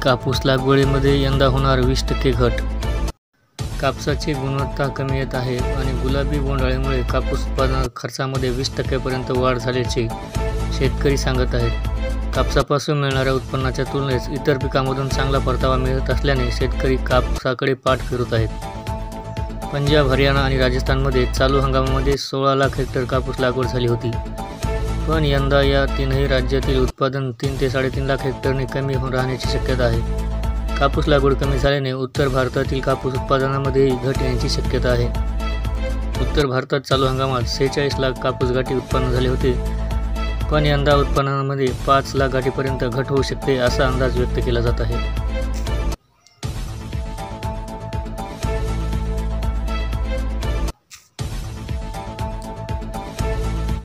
कापूस लागवडीमध्ये यंदा होणार 20% घट. कापसाची गुणवत्ता कमी येत आहे आणि गुलाबी बोंडअळीमुळे कापूस उत्पादन खर्चामध्ये 20% पर्यंत वाढ झाल्याचे शेतकरी सांगत आहेत. कापसापासून मिळणाऱ्या उत्पन्नाच्या तुलनेत इतर पिकांमधून चांगला परतावा मिळत असल्याने शेतकरी कापसाकडे पाठ फिरत आहेत. पंजाब, हरियाणा आणि राजस्थानमध्ये चालू हंगामामध्ये 16 लाख हेक्टर कापूस लागवड झाली होती. पण यंदा या तीनही राज्यातील उत्पादन 3 ते 3.5 लाख हेक्टरने कमी राहण्याची शक्यता आहे. कापूस लागवड कमी झाल्याने उत्तर भारतातील कापूस उत्पादनामध्येही घट येण्याची शक्यता आहे. उत्तर भारतात चालू हंगामात 46 लाख कापूस गाठी उत्पन्न झाले होते. पण यंदा उत्पन्नामध्ये 5 लाख गाठीपर्यंत घट होऊ शकते असा अंदाज व्यक्त केला जात आहे.